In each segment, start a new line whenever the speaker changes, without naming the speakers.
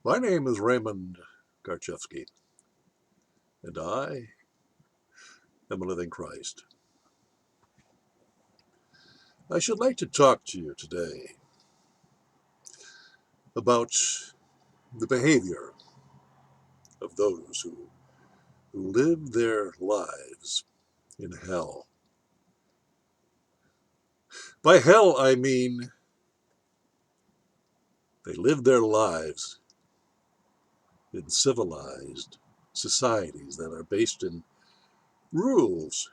My name is Raymond Garchevsky, and I am a living Christ. I should like to talk to you today about the behavior of those who live their lives in hell. By hell, I mean they live their lives in civilized societies that are based in rules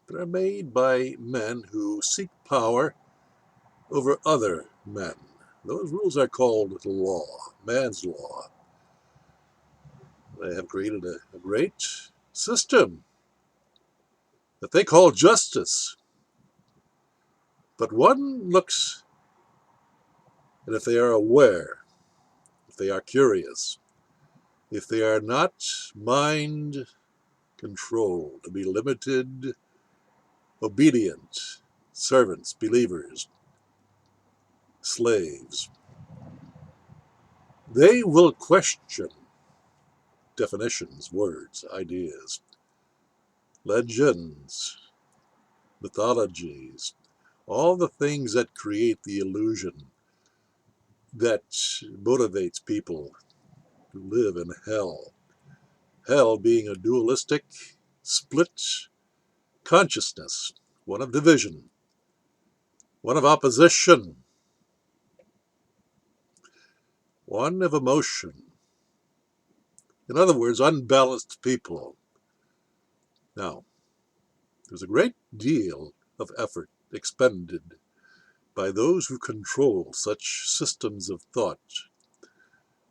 that are made by men who seek power over other men. Those rules are called law, man's law. They have created a great system that they call justice. But one looks, and if they are aware, if they are curious, if they are not mind controlled, to be limited, obedient, servants, believers, slaves, they will question definitions, words, ideas, legends, mythologies, all the things that create the illusion that motivates people to live in hell. Hell being a dualistic, split consciousness, one of division, one of opposition, one of emotion. In other words, unbalanced people. Now, there's a great deal of effort expended by those who control such systems of thought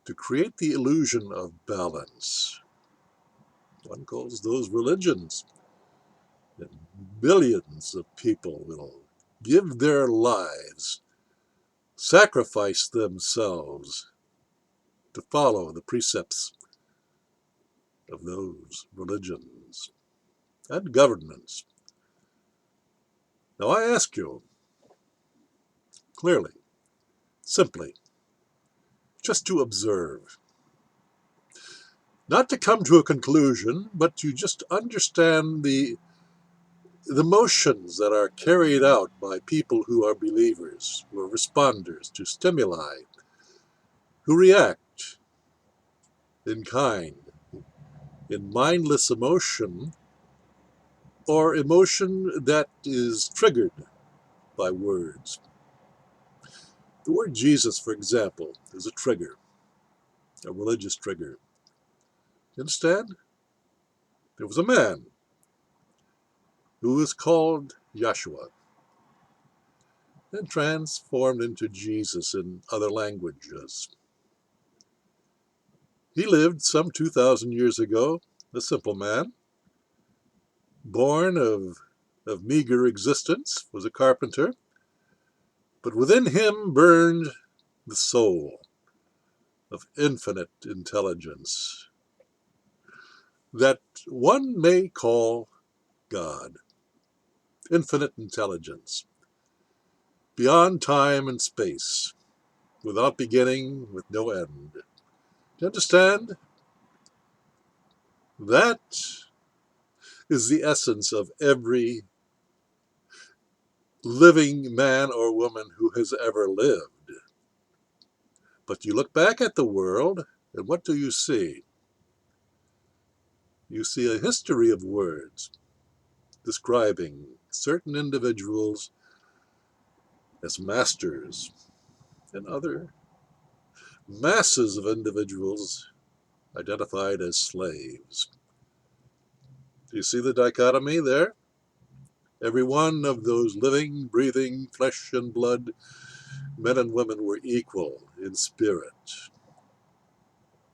to create the illusion of balance. One calls those religions. And billions of people will give their lives, sacrifice themselves to follow the precepts of those religions and governments. Now I ask you, clearly, simply, just to observe, not to come to a conclusion, but to just understand the motions that are carried out by people who are believers, who are responders to stimuli, who react in kind, in mindless emotion, or emotion that is triggered by words. The word Jesus, for example, is a trigger, a religious trigger. You understand? There was a man who was called Yahshua and transformed into Jesus in other languages. He lived some 2,000 years ago, a simple man, born of meager existence, was a carpenter, but within him burned the soul of infinite intelligence that one may call God. Infinite intelligence, beyond time and space, without beginning, with no end. Do you understand? That is the essence of every living man or woman who has ever lived. But you look back at the world, and what do you see? You see a history of words describing certain individuals as masters and other masses of individuals identified as slaves. Do you see the dichotomy there? Every one of those living, breathing, flesh and blood men and women were equal in spirit,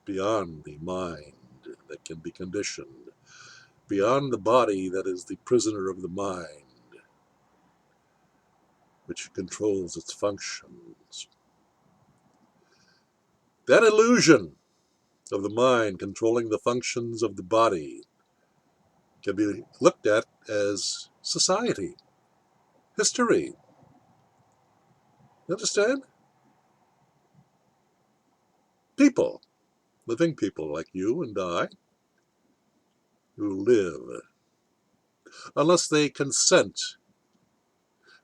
beyond the mind that can be conditioned, beyond the body that is the prisoner of the mind, which controls its functions. That illusion of the mind controlling the functions of the body can be looked at as society, history. You understand? people, living people like you and I, who live, unless they consent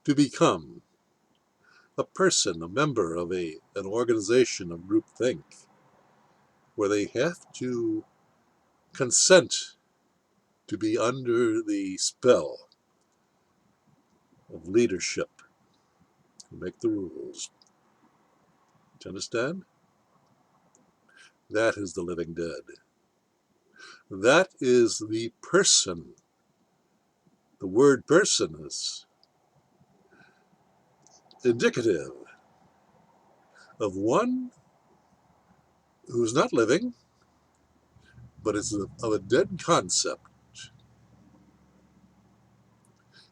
to become a person, a member of an organization, a groupthink, where they have to consent to be under the spell of leadership who make the rules. Do you understand? That is the living dead. That is the person. The word person is indicative of one who is not living, but is of a dead concept,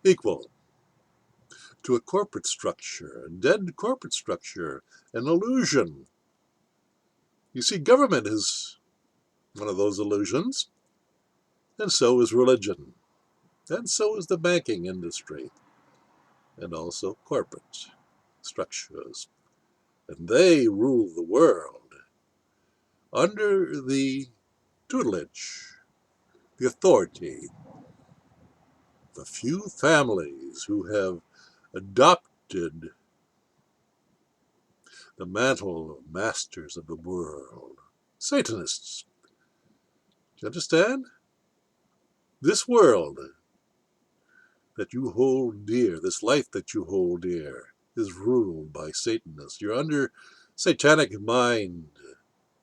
equal to a corporate structure, a dead corporate structure, an illusion. You see, government is one of those illusions, and so is religion, and so is the banking industry, and also corporate structures. And they rule the world under the tutelage, the authority of a few families who have adopted the mantle of masters of the world. Satanists. Do you understand? This world that you hold dear, this life that you hold dear, is ruled by Satanists. You're under Satanic Mind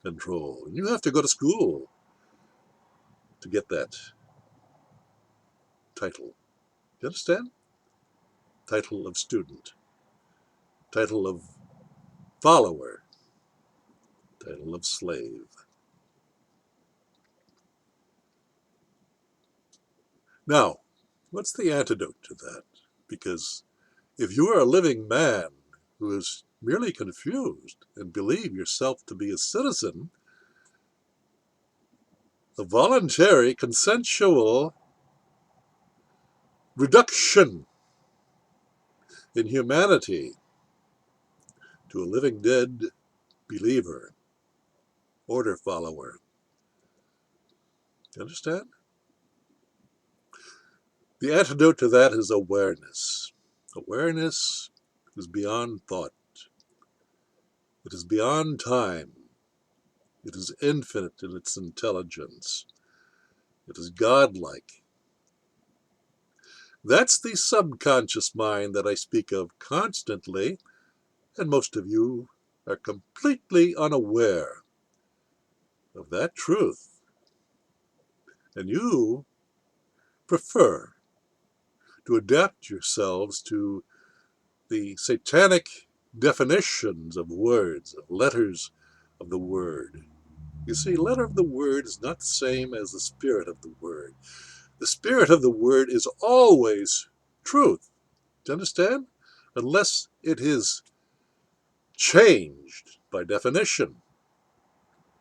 Control. And you have to go to school to get that title. Do you understand? Title of student. Title of follower. Title of slave. Now, what's the antidote to that? Because if you are a living man who is merely confused and believe yourself to be a citizen, a voluntary, consensual reduction in humanity to a living dead believer, order follower. You understand? The antidote to that is awareness. Awareness is beyond thought. It is beyond time. It is infinite in its intelligence. It is godlike. That's the subconscious mind that I speak of constantly, and most of you are completely unaware of that truth. And you prefer to adapt yourselves to the satanic definitions of words, of letters of the word. You see, letter of the word is not the same as the spirit of the word. The spirit of the word is always truth. Do you understand? Unless it is changed by definition.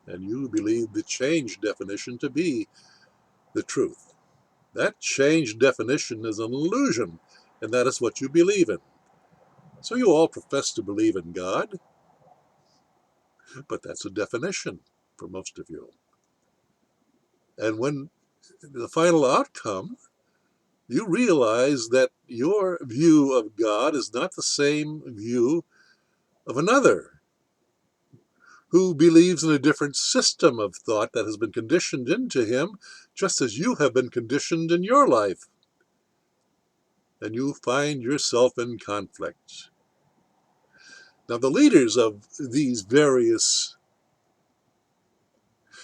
And you believe the changed definition to be the truth. That changed definition is an illusion, and that is what you believe in. So you all profess to believe in God, but that's a definition for most of you. And when the final outcome, you realize that your view of God is not the same view of another who believes in a different system of thought that has been conditioned into him, just as you have been conditioned in your life. And you find yourself in conflict. Now, the leaders of these various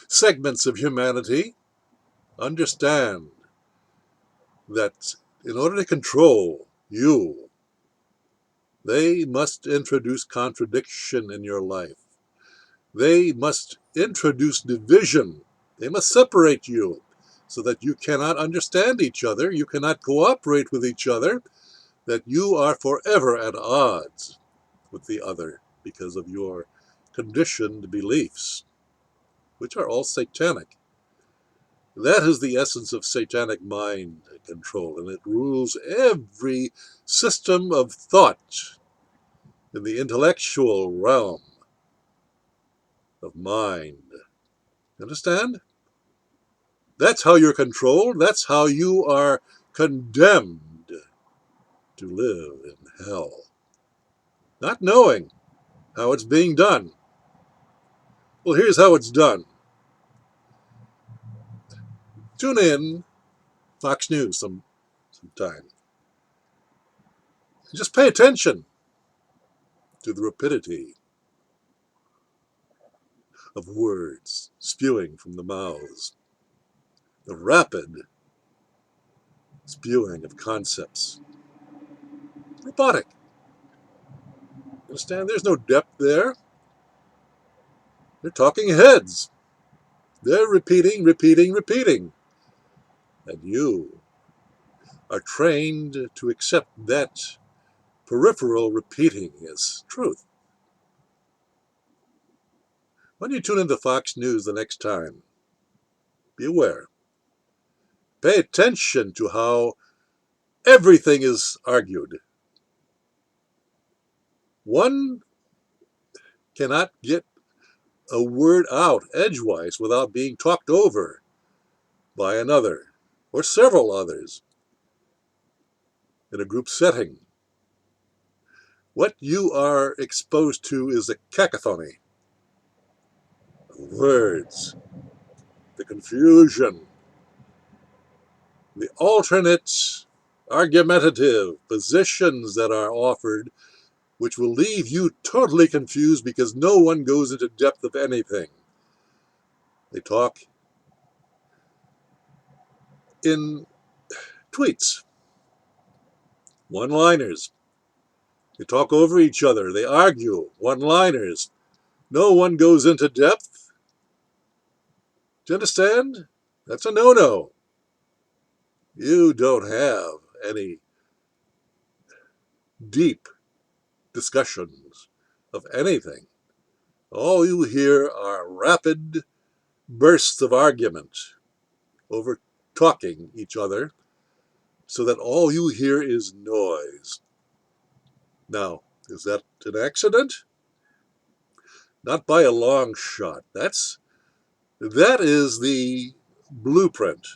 segments of humanity understand that in order to control you, they must introduce contradiction in your life. They must introduce division. They must separate you so that you cannot understand each other, you cannot cooperate with each other, that you are forever at odds with the other because of your conditioned beliefs, which are all satanic. That is the essence of satanic mind control, and it rules every system of thought in the intellectual realm of mind. Understand? That's how you're controlled. That's how you are condemned to live in hell. Not knowing how it's being done. Well, here's how it's done. Tune in Fox News sometime. Just pay attention to the rapidity of words spewing from the mouths, the rapid spewing of concepts. Robotic. Understand? There's no depth there. They're talking heads. They're repeating, repeating, repeating. And you are trained to accept that peripheral repeating as truth. When you tune into Fox News the next time, be aware. Pay attention to how everything is argued. One cannot get a word out edgewise without being talked over by another or several others in a group setting. What you are exposed to is a cacophony of words, the confusion, the alternate argumentative positions that are offered, which will leave you totally confused because no one goes into depth of anything. They talk in tweets, one-liners. They talk over each other. They argue, one-liners. No one goes into depth. Do you understand? That's a no-no. You don't have any deep discussions of anything. All you hear are rapid bursts of argument over talking each other so that all you hear is noise. Now, is that an accident? Not by a long shot. That is the blueprint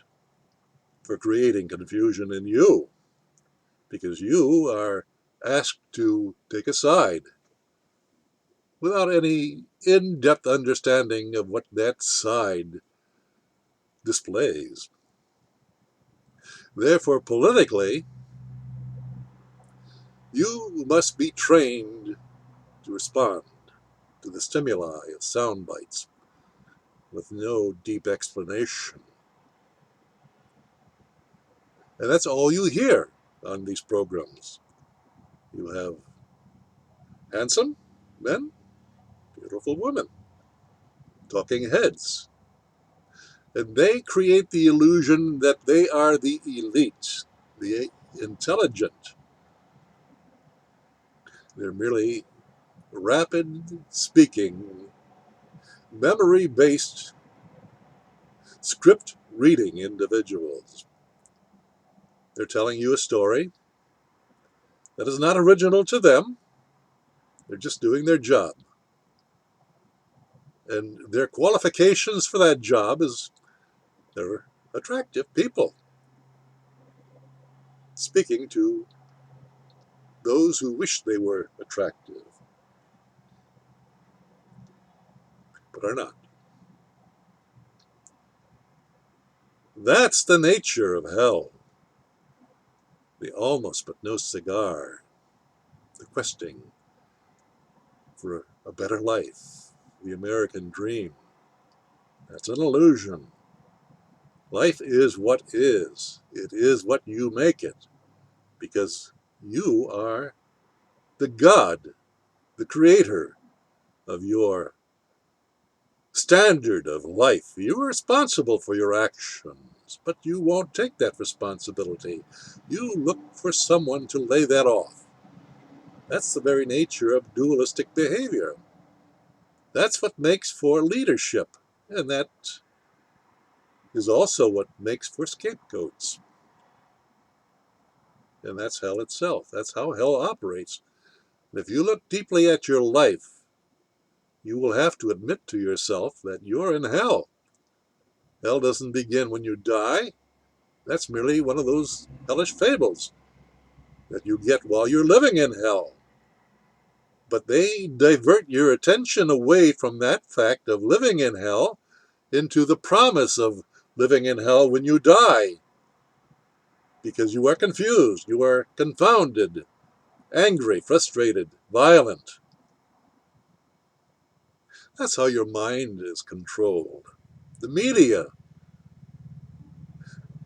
for creating confusion in you, because you are asked to take a side without any in-depth understanding of what that side displays. Therefore, politically, you must be trained to respond to the stimuli of sound bites with no deep explanation. And that's all you hear on these programs. You have handsome men, beautiful women, talking heads. And they create the illusion that they are the elite, the intelligent. They're merely rapid speaking, memory-based, script reading individuals. They're telling you a story that is not original to them. They're just doing their job. And their qualifications for that job is they're attractive people speaking to those who wish they were attractive, but are not. That's the nature of hell. The almost but no cigar, the questing for a better life, the American dream. That's an illusion. Life is what is. It is what you make it, because you are the God, the creator of your standard of life. You're responsible for your actions, but you won't take that responsibility. You look for someone to lay that off. That's the very nature of dualistic behavior. That's what makes for leadership, and that is also what makes for scapegoats. And that's hell itself. That's how hell operates. And if you look deeply at your life, you will have to admit to yourself that you're in hell. Hell doesn't begin when you die. That's merely one of those hellish fables that you get while you're living in hell. But they divert your attention away from that fact of living in hell into the promise of living in hell when you die. Because you are confused, you are confounded, angry, frustrated, violent. That's how your mind is controlled. The media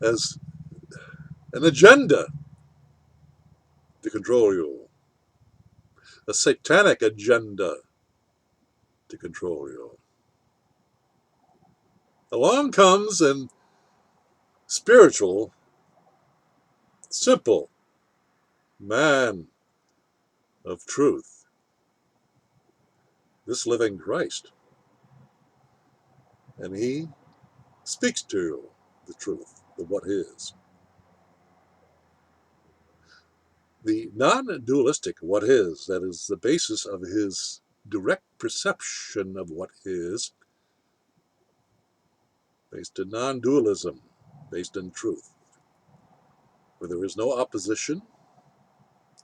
has an agenda to control you, a satanic agenda to control you. Along comes an spiritual, simple man of truth, this living Christ. And he speaks to you the truth, the what is. The non-dualistic what is, that is the basis of his direct perception of what is, based in non-dualism, based in truth, where there is no opposition,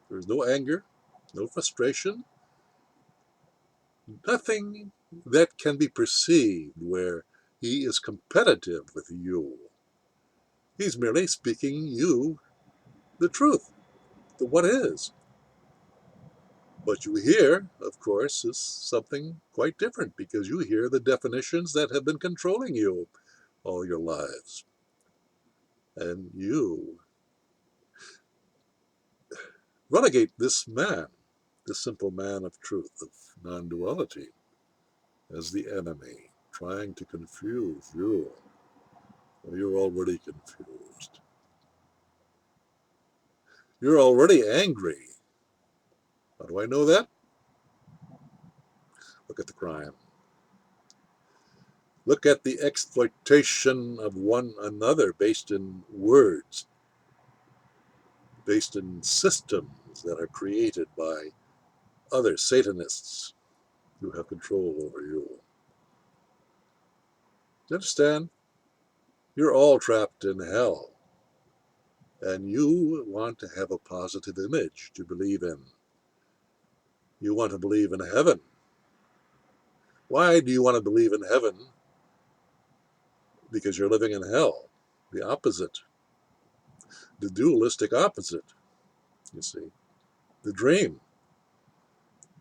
there is no anger, no frustration, nothing that can be perceived where he is competitive with you. He's merely speaking you the truth, the what is. What you hear, of course, is something quite different because you hear the definitions that have been controlling you all your lives. And you relegate this man, this simple man of truth, of non-duality, as the enemy, trying to confuse you. Well, you're already confused. You're already angry. How do I know that? Look at the crime. Look at the exploitation of one another based in words, based in systems that are created by other Satanists who have control over you. You understand? You're all trapped in hell. And you want to have a positive image to believe in. You want to believe in heaven. Why do you want to believe in heaven? Because you're living in hell. The opposite. The dualistic opposite, you see. The dream.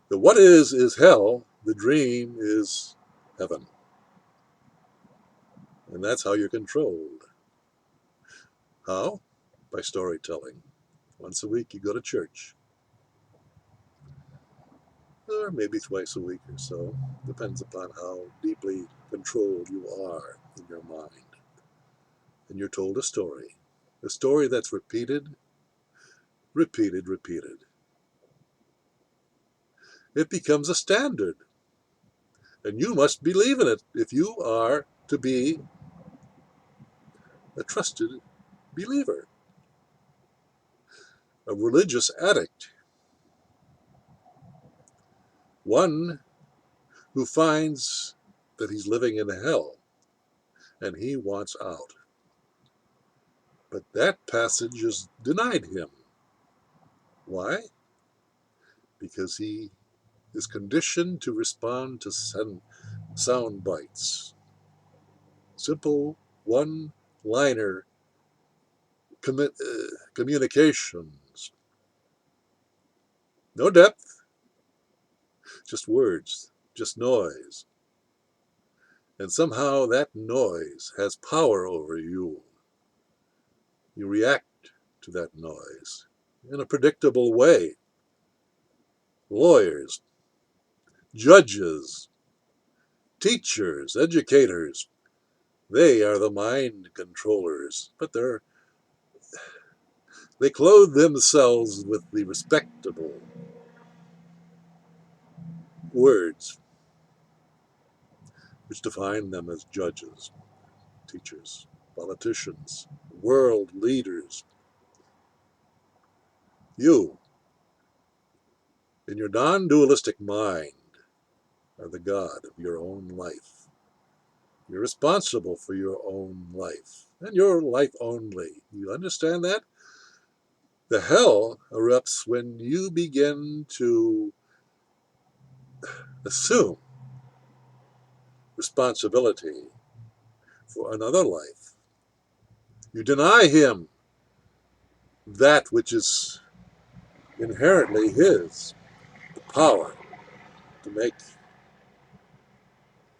The what is hell. The dream is heaven. And that's how you're controlled. How? By storytelling. Once a week you go to church. Or maybe twice a week or so. Depends upon how deeply controlled you are in your mind. And you're told a story. A story that's repeated, repeated, repeated. It becomes a standard. And you must believe in it if you are to be a trusted believer. A religious addict. One who finds that he's living in hell and he wants out. But that passage is denied him. Why? Because he is conditioned to respond to sound bites. Simple one-liner communications. No depth, just words, just noise. And somehow that noise has power over you. You react to that noise in a predictable way. Lawyers, judges, teachers, educators, they are the mind controllers, but they clothe themselves with the respectable words which define them as judges, teachers, politicians, world leaders. You, in your non-dualistic mind, are the God of your own life. You're responsible for your own life, and your life only. You understand that? The hell erupts when you begin to assume responsibility for another life. You deny him that which is inherently his, the power to make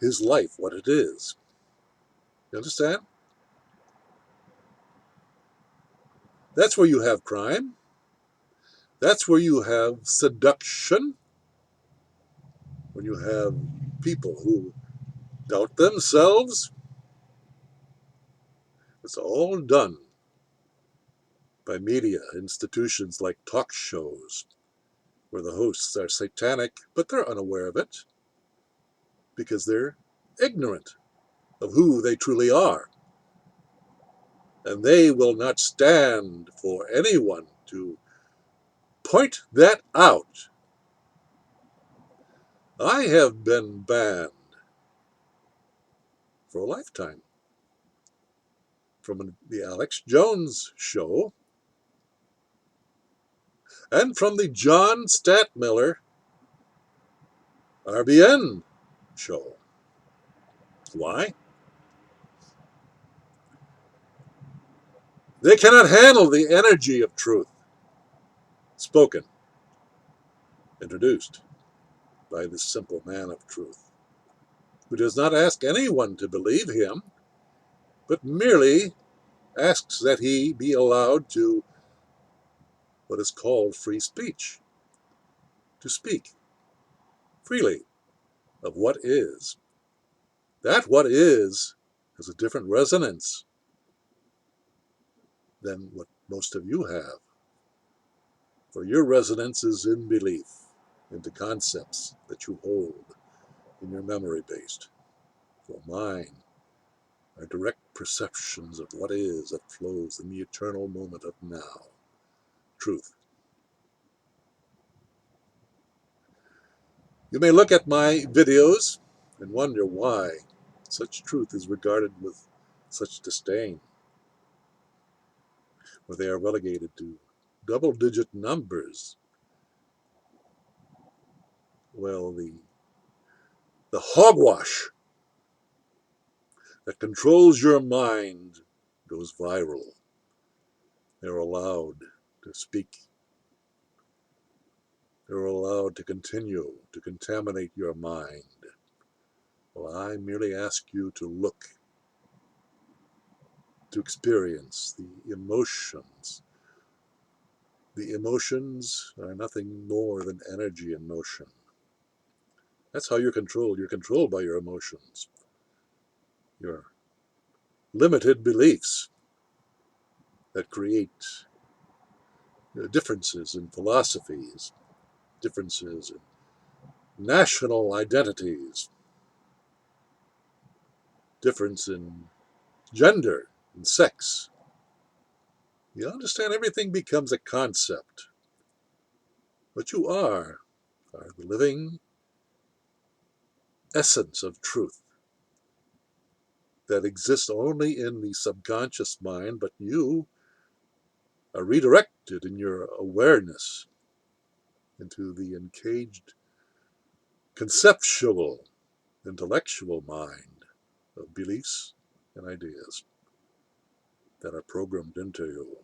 his life what it is. You understand? That's where you have crime. That's where you have seduction. When you have people who doubt themselves. It's all done by media institutions like talk shows, where the hosts are satanic, but they're unaware of it because they're ignorant of who they truly are. And they will not stand for anyone to point that out. I have been banned for a lifetime from the Alex Jones show and from the John Statmiller RBN show. Why? They cannot handle the energy of truth, spoken, introduced by this simple man of truth, who does not ask anyone to believe him, but merely asks that he be allowed to what is called free speech, to speak freely of what is. That what is has a different resonance than what most of you have. For your resonance is in belief, into concepts that you hold in your memory base. For mine are direct perceptions of what is that flows in the eternal moment of now. Truth. You may look at my videos and wonder why such truth is regarded with such disdain, where they are relegated to double-digit numbers. Well, the hogwash that controls your mind goes viral. They're allowed to speak. They're allowed to continue to contaminate your mind. Well, I merely ask you to look, to experience the emotions. The emotions are nothing more than energy in motion. That's how you're controlled. You're controlled by your emotions, your limited beliefs that create differences in philosophies, differences in national identities, difference in gender and sex. You understand, everything becomes a concept. What you are the living essence of truth that exists only in the subconscious mind, but you are redirected in your awareness into the encaged conceptual, intellectual mind of beliefs and ideas that are programmed into you.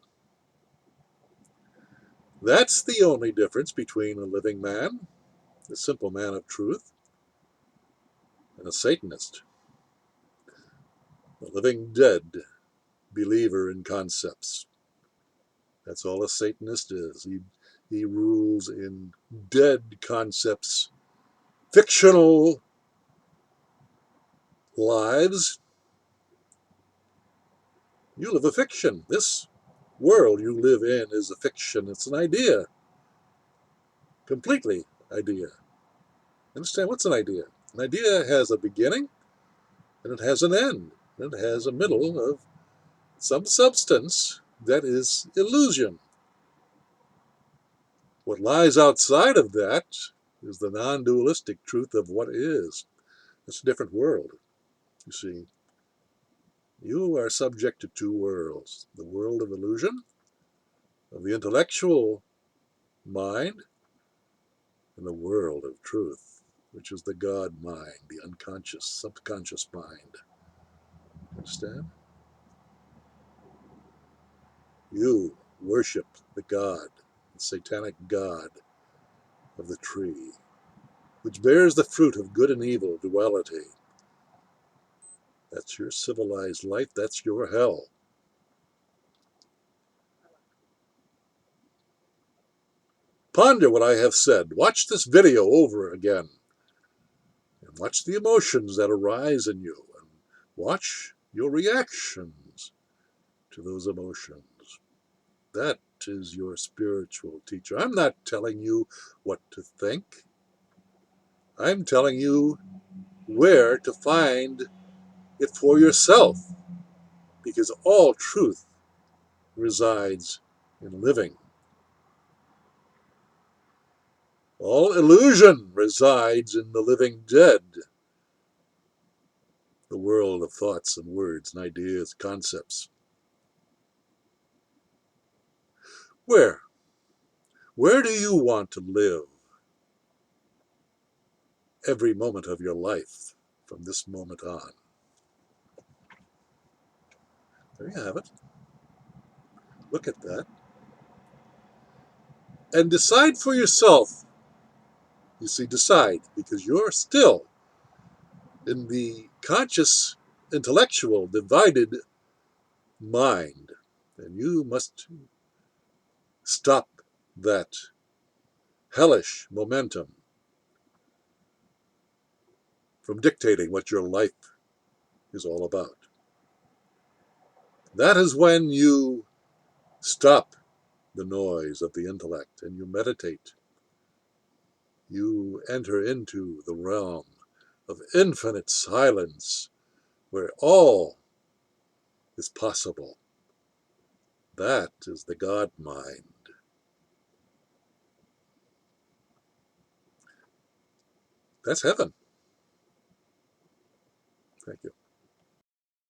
That's the only difference between a living man, a simple man of truth, and a Satanist, a living dead believer in concepts. That's all a Satanist is. He rules in dead concepts, fictional lives. You live a fiction. This world you live in is a fiction. It's an idea. Completely idea. Understand, what's an idea? An idea has a beginning and it has an end. And it has a middle of some substance that is illusion. What lies outside of that is the non-dualistic truth of what is. It's a different world, you see. You are subject to two worlds, the world of illusion, of the intellectual mind, and the world of truth, which is the God mind, the unconscious, subconscious mind. Understand? You worship the God, the satanic God of the tree, which bears the fruit of good and evil, duality. That's your civilized life. That's your hell. Ponder what I have said. Watch this video over again. And watch the emotions that arise in you. And watch your reactions to those emotions. That is your spiritual teacher. I'm not telling you what to think. I'm telling you where to find it for yourself. Because all truth resides in living. All illusion resides in the living dead. The world of thoughts and words and ideas, concepts. Where? Where do you want to live every moment of your life from this moment on? There you have it. Look at that. And decide for yourself. You see, decide, because you're still in the conscious, intellectual, divided mind. And you must stop that hellish momentum from dictating what your life is all about. That is when you stop the noise of the intellect and you meditate. You enter into the realm of infinite silence where all is possible. That is the God mind. That's heaven. Thank you.